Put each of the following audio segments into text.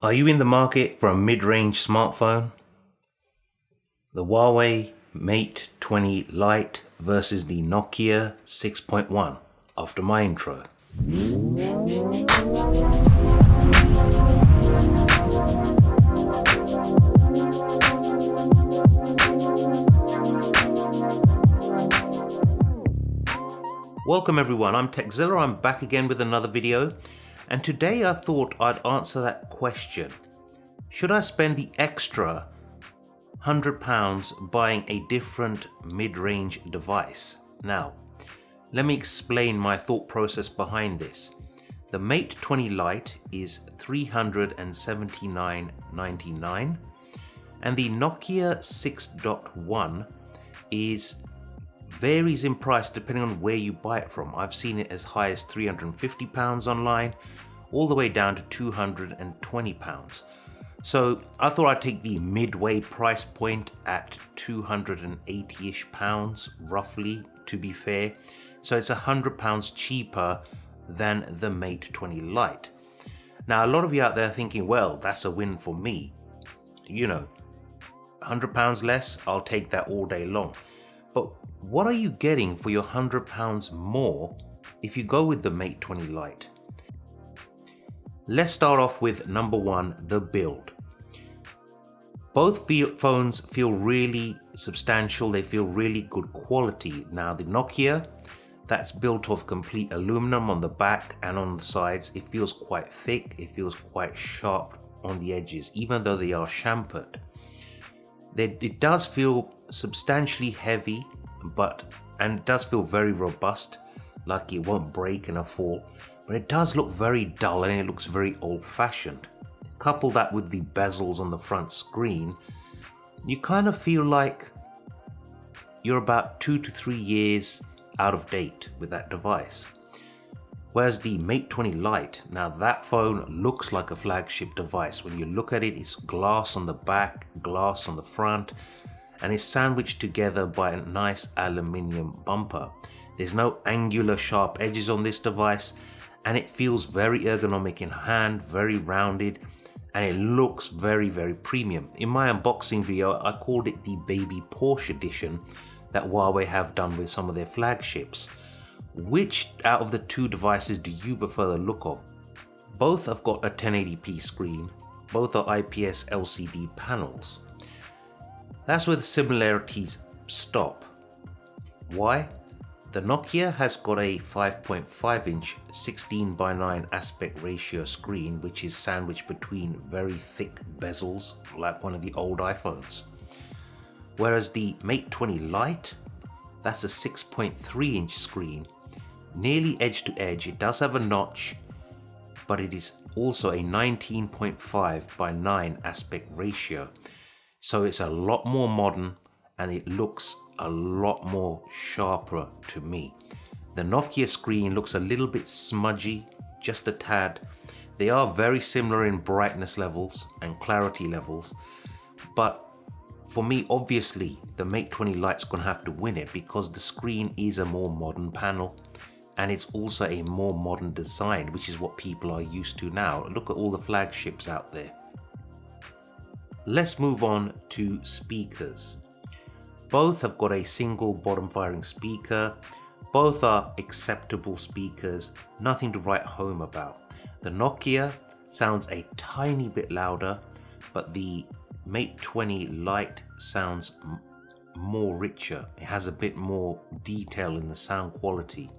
Are you in the market for a mid-range smartphone? The Huawei Mate 20 Lite versus the Nokia 6.1 after my intro. Welcome everyone, I'm Zilla. I'm back again with another video. And today I thought I'd answer that question. Should I spend the extra £100 buying a different mid-range device? Now, let me explain my thought process behind this. The Mate 20 Lite is $379.99 and the Nokia 6.1 varies in price depending on where you buy it from. I've seen it as high as £350 online, all the way down to £220. So I thought I'd take the midway price point at £280-ish, roughly, to be fair. So it's £100 cheaper than the Mate 20 Lite. Now a lot of you out there are thinking, well, that's a win for me. You know, £100 less, I'll take that all day long. But what are you getting for your £100 more if you go with the Mate 20 Lite? Let's start off with number one, the build. Both phones feel really substantial, they feel really good quality. Now the Nokia, that's built of complete aluminum on the back and on the sides. It feels quite thick, it feels quite sharp on the edges, even though they are chamfered. It does feel substantially heavy, and it does feel very robust, like it won't break in a fall, but it does look very dull and it looks very old-fashioned. Couple that with the bezels on the front screen, you kind of feel like you're about 2 to 3 years out of date with that device. Whereas the Mate 20 Lite, now that phone looks like a flagship device. When you look at it, it's glass on the back, glass on the front, and it's sandwiched together by a nice aluminium bumper. There's no angular sharp edges on this device, and it feels very ergonomic in hand, very rounded, and it looks very, very premium. In my unboxing video, I called it the Baby Porsche edition that Huawei have done with some of their flagships. Which out of the two devices do you prefer the look of? Both have got a 1080p screen, both are IPS LCD panels. That's where the similarities stop. Why? The Nokia has got a 5.5-inch 16:9 aspect ratio screen, which is sandwiched between very thick bezels, like one of the old iPhones. Whereas the Mate 20 Lite, that's a 6.3-inch screen, nearly edge to edge. It does have a notch, but it is also a 19.5:9 aspect ratio. So it's a lot more modern and it looks a lot more sharper to me. The Nokia screen looks a little bit smudgy, just a tad. They are very similar in brightness levels and clarity levels, but for me, obviously, the Mate 20 Lite's gonna have to win it because the screen is a more modern panel and it's also a more modern design, which is what people are used to now. Look at all the flagships out there. Let's move on to speakers. Both have got a single bottom firing speaker. Both are acceptable speakers, nothing to write home about. The Nokia sounds a tiny bit louder, but the Mate 20 Lite sounds more richer. It has a bit more detail in the sound quality.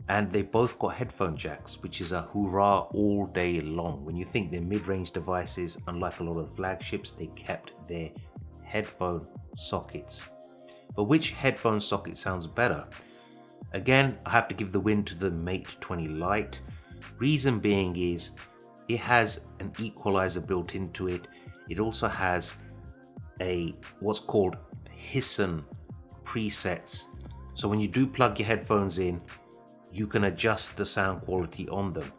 And they both got headphone jacks, which is a hurrah all day long. When you think they're mid-range devices, unlike a lot of the flagships, they kept their headphone sockets. But which headphone socket sounds better? Again, I have to give the win to the Mate 20 Lite. Reason being is it has an equalizer built into it. It also has what's called Hissen presets. So when you do plug your headphones in, you can adjust the sound quality on them.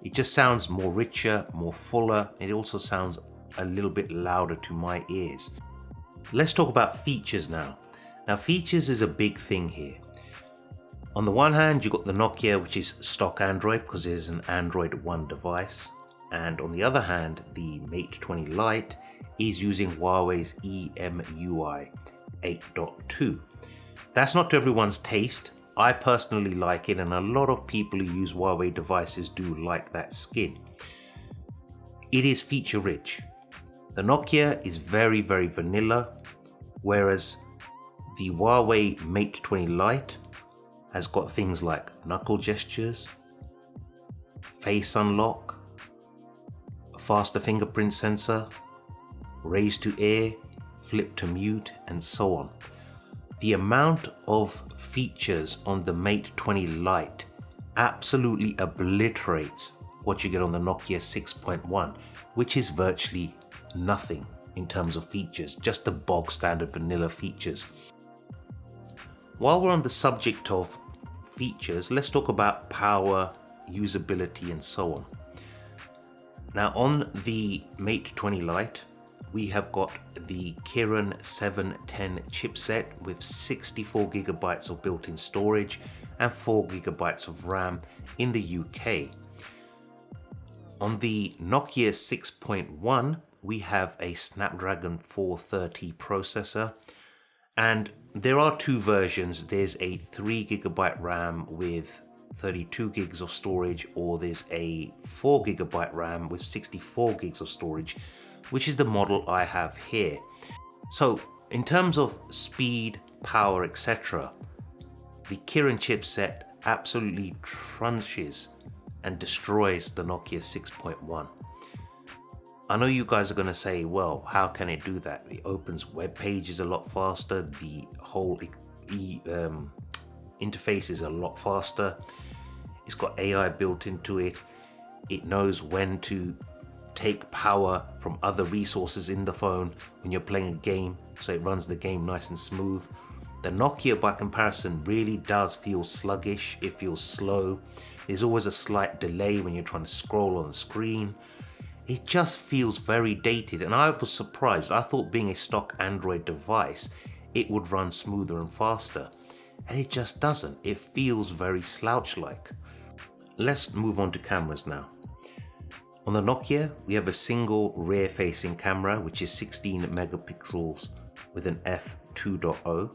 It just sounds more richer, more fuller. It also sounds a little bit louder to my ears. Let's talk about features now. Now features is a big thing here. On the one hand, you've got the Nokia, which is stock Android because it is an Android One device. And on the other hand, the Mate 20 Lite is using Huawei's EMUI 8.2. That's not to everyone's taste. I personally like it, and a lot of people who use Huawei devices do like that skin. It is feature rich. The Nokia is very vanilla, whereas the Huawei Mate 20 Lite has got things like knuckle gestures, face unlock, a faster fingerprint sensor, raise to air, flip to mute, and so on. The amount of features on the Mate 20 Lite absolutely obliterates what you get on the Nokia 6.1, which is virtually nothing in terms of features, just the bog standard vanilla features. While we're on the subject of features, let's talk about power, usability, and so on. Now, on the Mate 20 Lite, we have got the Kirin 710 chipset with 64 gigabytes of built-in storage and 4 gigabytes of RAM in the UK. On the Nokia 6.1, we have a Snapdragon 430 processor, and there are two versions. There's a 3 gigabyte RAM with 32 gigs of storage, or there's a 4 gigabyte RAM with 64 gigs of storage, which is the model I have here. So in terms of speed, power, etc., the Kirin chipset absolutely trunches and destroys the Nokia 6.1. I know you guys are going to say, well, how can it do that? It opens web pages a lot faster, the whole interface is a lot faster, it's got AI built into it, it knows when to take power from other resources in the phone when you're playing a game, so it runs the game nice and smooth. The Nokia, by comparison, really does feel sluggish, it feels slow, there's always a slight delay when you're trying to scroll on the screen. It just feels very dated, and I was surprised. I thought, being a stock Android device, it would run smoother and faster, and it just doesn't. It feels very slouch-like. Let's move on to cameras now. On the Nokia, we have a single rear-facing camera, which is 16 megapixels with an f2.0.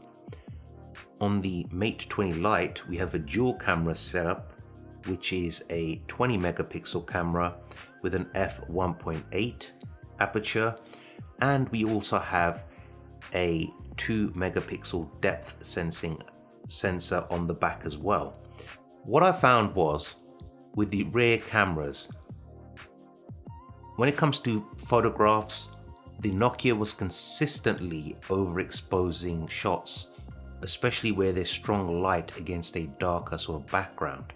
On the Mate 20 Lite, we have a dual camera setup, which is a 20 megapixel camera with an f1.8 aperture, and we also have a 2 megapixel depth sensing sensor on the back as well. What I found was, with the rear cameras, when it comes to photographs, the Nokia was consistently overexposing shots, especially where there's strong light against a darker sort of background.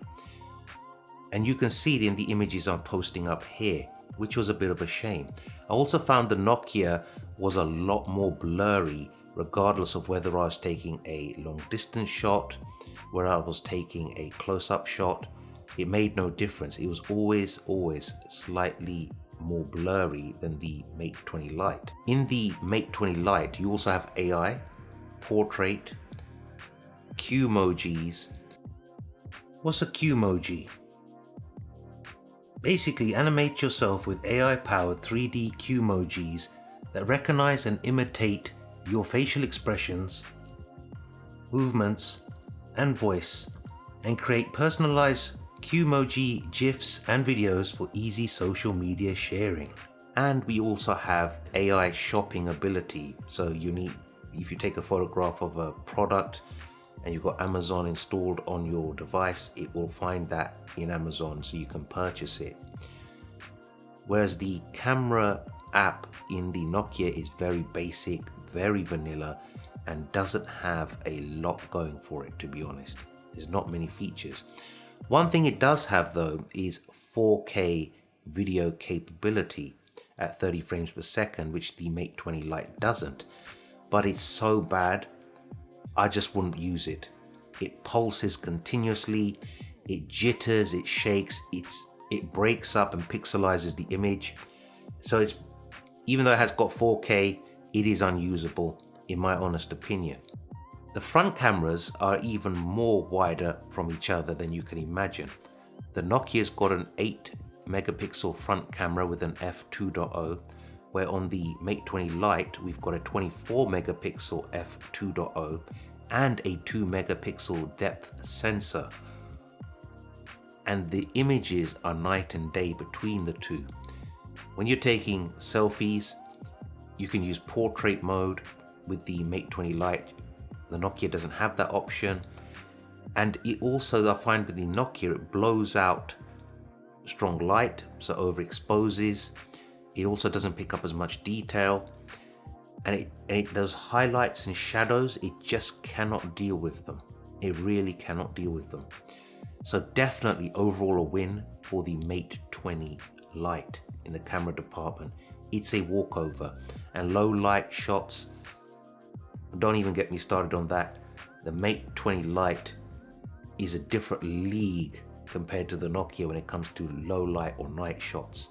And you can see it in the images I'm posting up here, which was a bit of a shame. I also found the Nokia was a lot more blurry, regardless of whether I was taking a long distance shot, where I was taking a close-up shot. It made no difference. It was always slightly more blurry than the Mate 20 Lite. In the Mate 20 Lite, you also have AI, portrait, Qmojis. What's a Qmoji? Basically, animate yourself with AI-powered 3D Qmojis that recognize and imitate your facial expressions, movements, and voice, and create personalized Qmoji GIFs and videos for easy social media sharing. And we also have AI shopping ability. So if you take a photograph of a product and you've got Amazon installed on your device, it will find that in Amazon so you can purchase it. Whereas the camera app in the Nokia is very basic, very vanilla, and doesn't have a lot going for it, to be honest. There's not many features. One thing it does have though is 4K video capability at 30 frames per second, which the Mate 20 Lite doesn't. But it's so bad, I just wouldn't use it. It pulses continuously, it jitters, it shakes, it breaks up and pixelizes the image. So even though it has got 4K, it is unusable in my honest opinion. The front cameras are even more wider from each other than you can imagine. The Nokia's got an 8 megapixel front camera with an f2.0, where on the Mate 20 Lite we've got a 24 megapixel f2.0 and a 2 megapixel depth sensor. And the images are night and day between the two. When you're taking selfies, you can use portrait mode with the Mate 20 Lite. The Nokia doesn't have that option. And it also, I find with the Nokia, it blows out strong light, so overexposes. It also doesn't pick up as much detail. And those highlights and shadows, it just cannot deal with them. It really cannot deal with them. So definitely overall a win for the Mate 20 Lite in the camera department. It's a walkover. And low light shots, don't even get me started on that. The Mate 20 Lite is a different league compared to the Nokia when it comes to low light or night shots.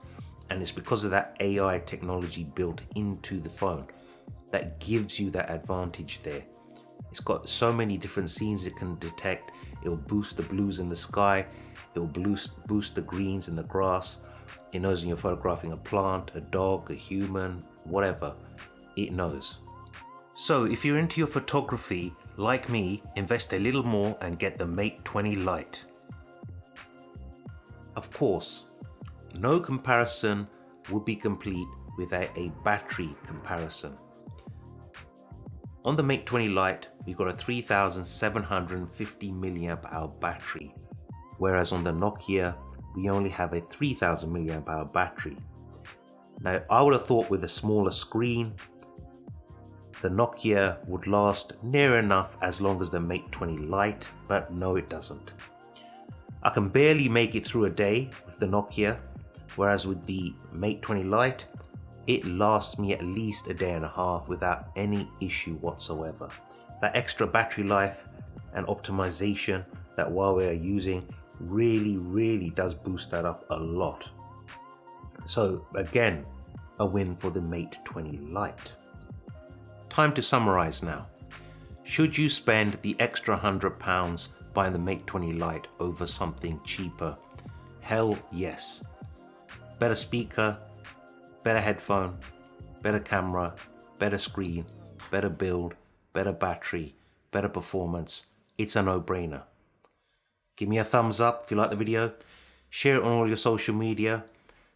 And it's because of that AI technology built into the phone that gives you that advantage there. It's got so many different scenes it can detect. It will boost the blues in the sky. It will boost the greens in the grass. It knows when you're photographing a plant, a dog, a human, whatever. It knows. So if you're into your photography, like me, invest a little more and get the Mate 20 Lite. Of course, no comparison would be complete without a battery comparison. On the Mate 20 Lite, we've got a 3750 mAh battery, whereas on the Nokia, we only have a 3000 mAh battery. Now, I would have thought with a smaller screen, the Nokia would last near enough as long as the Mate 20 Lite, but no, it doesn't. I can barely make it through a day with the Nokia, whereas with the Mate 20 Lite, it lasts me at least a day and a half without any issue whatsoever. That extra battery life and optimization that Huawei are using really does boost that up a lot. So again, a win for the Mate 20 Lite. Time to summarize now. Should you spend the extra £100 buying the Mate 20 Lite over something cheaper? Hell yes. Better speaker, better headphone, better camera, better screen, better build, better battery, better performance. It's a no-brainer. Give me a thumbs up if you like the video. Share it on all your social media.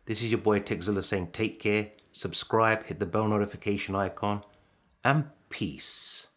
This is your boy Zilla saying take care, subscribe, hit the bell notification icon, and peace.